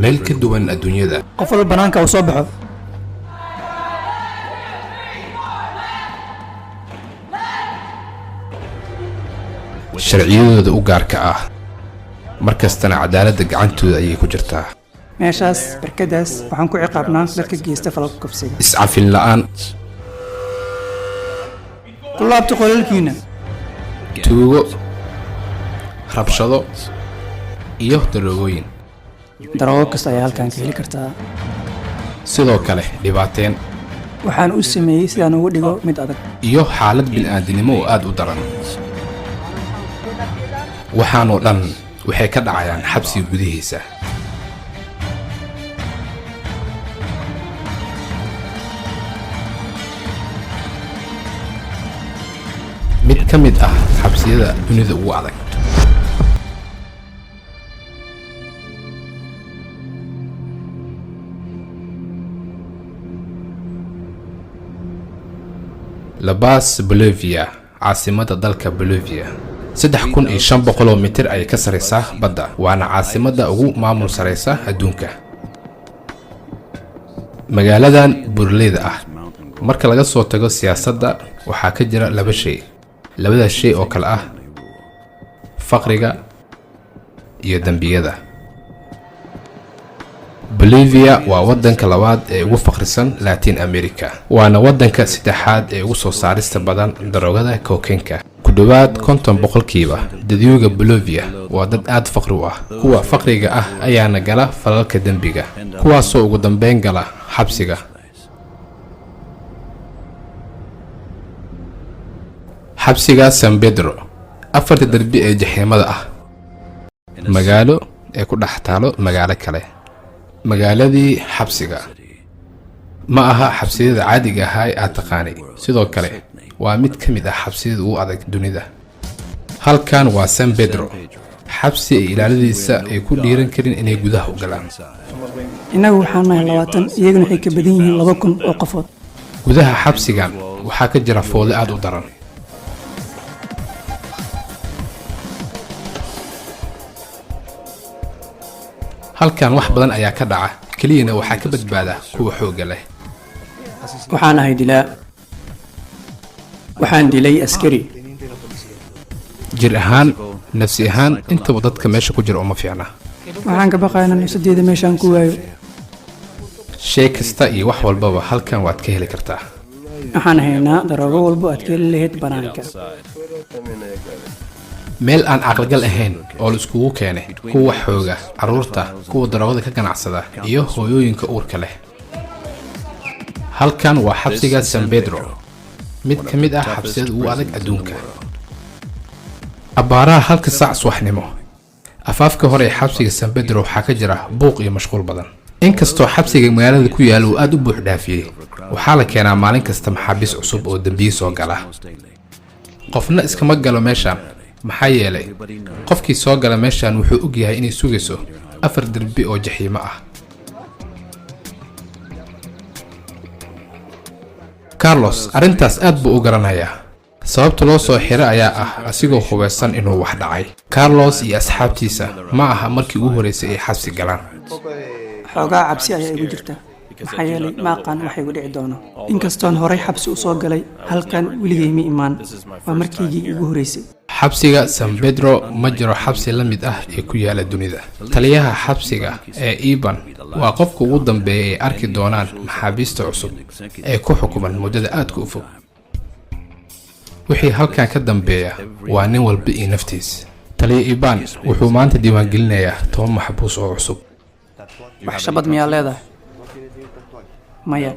meel ka duwan adduunyada. qof walba banaanka uu soo baxo. sharciyadooda u gaarka ah markastana cadaaladda gacantooda ayay ku jirtaa. meeshaas barkadaas waxaan ku ciqaabnaa dadka geysta falalka kufsiga. iscafin la'aan, ku laabta qolalkiina. tuugo, rabshado iyo daroogooyin. daroogo kasta ayaa halkan ka heli kartaa. sidoo kale dhibaateen waxaan u sameeyey sidaan ugu dhigo mid adag. iyo xaalad bini'aadinimo oo aad u daran. waxaanoo dhan waxay ka dhacayaan xabsiga gudihiisa. mid ka mid ah xabsiyada dunida ugu adag. La Paz, Bolivia, caasimadda dalka Bolivia. 3,500 mitir ayay ka sareysaa badda, waana caasimadda ugu maamul sareysa adduunka. magaaladan buuraleyda ah marka laga soo tago siyaasadda waxaa ka jira laba shay. labadaas shay oo kale ah faqriga iyo dambiyada. Bolivia waa waddanka labaad ee ugu faqrisan Latin America, waana waddanka saddexaad ee ugu soo saarista badan daroogada cocaine-ka. ku dhawaad 50% dadweynaha Bolivia waa dad aad faqri u ah. kuwa faqriga ah ayaana gala falalka dambiga, kuwaasoo ugu dambeyn gala xabsiga. xabsiga San Pedro, afarta darbi ee jaxiimada ah, magaalo ee ku dhex taalo magaalo kale. magaaladii xabsiga ma aha xabsiyada caadiga ah ee aad taqaanay, sidoo kale waa mid ka mid ah xabsiyada ugu adag dunida. halkan waa San Pedro, xabsi ay ilaaladiisa ay ku dhiiran karin inay gudaha u galaan. innagu waxaan nahay 20, iyaguna waxay ka badan yihiin 2,000 oo qofood. gudaha xabsigan waxaa ka jira foole aad u daran. halkan wax badan ayaa ka dhaca, keliyana waxaa ka badbaada kuwa xoogga leh. waxaan ahay dilaa. waxaan dilay askari. jir ahaan, nafsi ahaan, intaba dadka meesha ku jira uma fiicna. waxaan ka baqaynaa nafsadeeda meeshaan ku waayo. shay kasta iyo wax walbaba halkan waad ka heli kartaa. waxaan haynaa daroogo walbo aad ka heli lahayd banaanka. meel aan caqligal ahayn oo la iskugu keenay kuwa xooga, carruurta, kuwa daroogada ka ganacsada iyo hooyooyinka uurka leh. halkan waa xabsiga San Pedro, mid ka mid ah xabsiyada ugu adag adduunka. abbaaraha 1 saac subaxnimo afaafka hore ee xabsiga San Pedro waxaa ka jira buuq iyo mashquul badan. inkastoo xabsiga magaalada ku yaal uu aad u buux dhaafiyey, waxaa la keenaa maalin kasta maxaabiis cusub oo dambiye soo gala. qofna iskama galo meeshaan, maxaa yeelay qofkii soo gala meeshaan wuxuu og yahay inay sugayso 4 darbi oo jaxiimo ah. Carlos arrintaas aad buu u garanayaa. sababta loo soo xiray ayaa ah asigoo hubeysan inuu wax dhacay. Carlos iyo asxaabtiisa ma aha markii ugu horeysay ay xabsi galaan. xoogaa cabsi ayaa igu jirta, maxaa yeelay ma aqaan waxa igu dhici doono. inkastoon horey xabsi u soo galay, halkan weligay ma imaan. waa markiigii igu horeysay. xabsiga San Pedro ma jiro xabsi la mid ah ee ku yaala dunida. taliyaha xabsiga ee Iban waa qofka ugu dambeeya ay arki doonaan maxaabiista cusub ee ku xukuman muddada aadka u fog. wixii halkan ka dambeeya waa nin walba iyo naftiis. taliya Iban wuxuu maanta diiwaangelinayaa 10 maxbuus oo cusub. wax shabad miyaa leedahay? maya.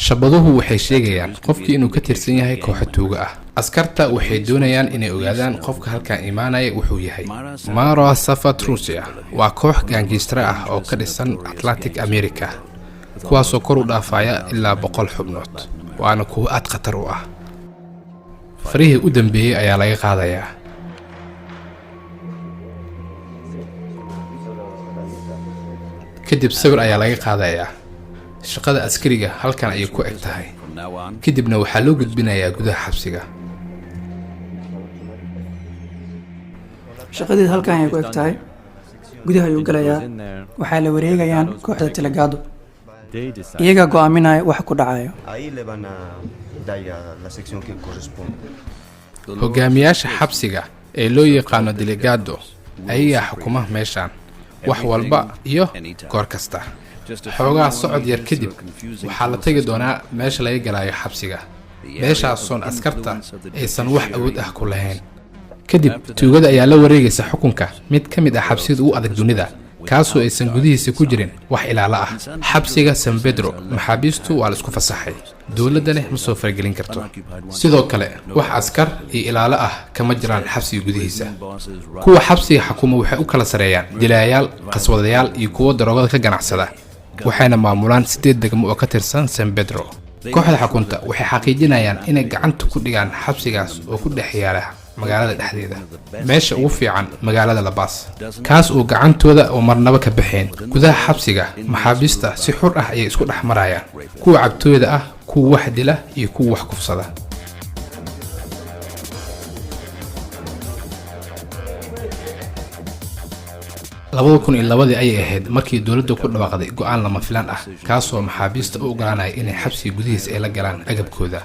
shabaduhu waxay sheegayaan qofkii inuu ka tirsan yahay koox tuuga ah. askarta waxay doonayaan inay ogaadaan qofka halkan imaanaya wuxuu yahay. Mara Salvatrucha waa koox gaangiistra ah oo ka dhisan Atlantic America, kuwaasoo kor u dhaafaya ilaa 100 xubnood, waana kuwa aad khatar u ah. farihii u dambeeyay ayaa laga qaadayaa. kadib sawir ayaa laga qaadayaa. shaqada askariga halkan ayay ku eg tahay. kadibna waxaa loo gudbinayaa gudaha xabsiga. shaqadeed halkan ayay ku eg tahay. gudaha ayuu galayaa waxaa la wareegayaan kooxda Telegado iyaga go'aaminaya wax ku dhacayo Ahí le van a dar a la sección que corresponde. hogaamiyaasha xabsiga ee loo yaqaano delegado ayagaa xukuma meeshaan wax walba iyo goor kasta xoogaa socod yar kadib waxaa la tagi doonaa meesha laga galayo xabsiga meeshaasoon askarta aysan wax awood ah ku lahayn kadib tuugada ayaa la wareegaysa xukunka mid ka mid ah xabsiyada ugu adag dunida kaasoo aysan gudihiisa ku jirin wax ilaalo ah xabsiga San Pedro maxaabiistu waa la isku fasaxay dowladana ma soo faragelin karto sidoo kale wax askar iyo ilaalo ah kama jiraan xabsiga gudihiisa kuwa xabsiga xukuma waxay u kala sareeyaan dilaayaal qaswadayaal iyo kuwa daroogada ka ganacsada waxayna maamulaan 8 degmo oo ka tirsan San Pedro kooxda xukunta waxay xaqiijinayaan inay gacanta ku dhigaan xabsigaas oo ku dhex yaala magaalada dhexdeeda meesha ugu fiican magaalada La Paz kaas oo gacantooda oo marnaba ka baxeen gudaha xabsiga maxaabiista si xur ah ayay isku dhex marayaan kuwa cabtooyda ah kuwa wax dila iyo kuwa wax kufsada 2002 ayay ahayd markii dawladdu ku dhawaaqday go'aan lama filaan ah kaasoo maxaabiista u ogolaanaya inay xabsiga gudihiisa ay la galaan agabkooda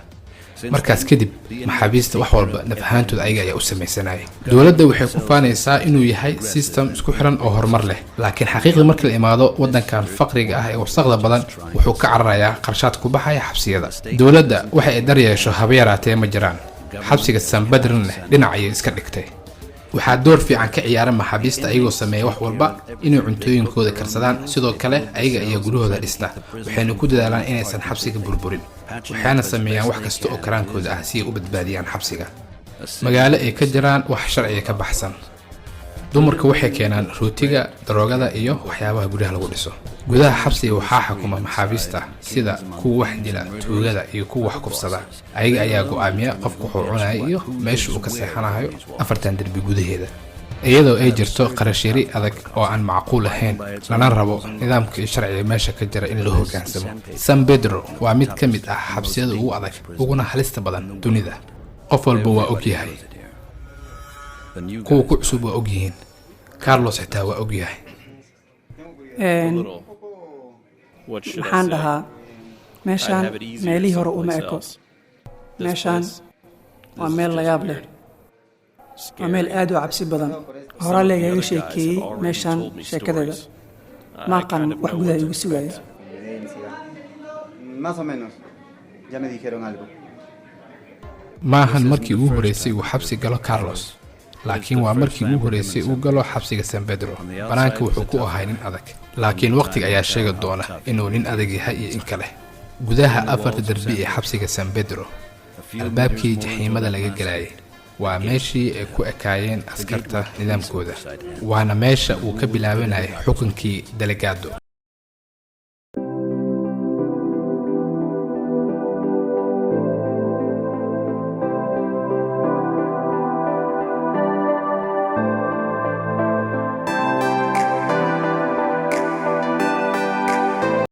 markaas kadib maxaabiista wax walba naf ahaantooda ayaga ayaa u samaysanayay dawladda waxay ku faanaysaa inuu yahay system isku xiran oo horumar leh laakiin xaqiiqda marka la imaado waddankan faqriga ah ee wasaqda badan wuxuu ka cararayaa qarshaad ku baxaya xabsiyada dawladda waxa ay daryeesho haba yaraatee ma jiraan xabsiga San Pedro dhinac ayay iska dhigtay waxaa door fiican ka ciyaara maxaabiista ayagoo sameeya wax walba inay cuntooyinkooda karsadaan sidoo kale ayaga ayaa gudahooda dhista waxayna ku dadaalaan inaysan xabsiga burburin waxayna sameeyaan wax kasta oo karaankooda ah si ay u badbaadiyaan xabsiga magaalo ay ka jiraan wax sharciga ka baxsan dumarka waxay keenaan rootiga daroogada iyo waxyaabaha gudaha lagu dhiso gudaha xabsiga waxaa xukuma maxaabiista sida kuwa wax dila tuugada iyo kuwa wax kufsada ayaga ayaa go'aamiya qofka wuxuu cunaya iyo meesha uu ka seexanayo 4 darbi gudaheeda iyadoo ay jirto qarash yari adag oo aan macquul ahayn lana rabo nidaamka iyo sharciga meesha ka jira in loo hoggaansamo San Pedro waa mid ka mid ah xabsiyada ugu adag uguna halista badan dunida qof walba waa og yahay kuwa ku cusub waa og yihiin Carlos xitaa waa og yahay maxaan dhahaa meeshaan meelihii hore uma eko meeshaan waa meel la yaab leh waa meel aad u cabsi badan horaa leegaga sheekeeyey meeshaan sheekadeeda maaqan wax gudaha igu sugaya Más o menos. Ya me dijeron algo. maahan markii ugu horeysay uu xabsi galo Carlos laakiin waa markii ugu horeysay uu galo xabsiga San Pedro banaanka wuxuu ku ahaa nin adag laakiin waqtiga ayaa sheegi doona inuu nin adag yahay iyo in kale gudaha 4 darbi ee xabsiga San Pedro albaabkii jaxiimada laga galayay waa meeshii ay ku ekaayeen askarta nidaamkooda waana meesha uu ka bilaabanayay xukunkii delegado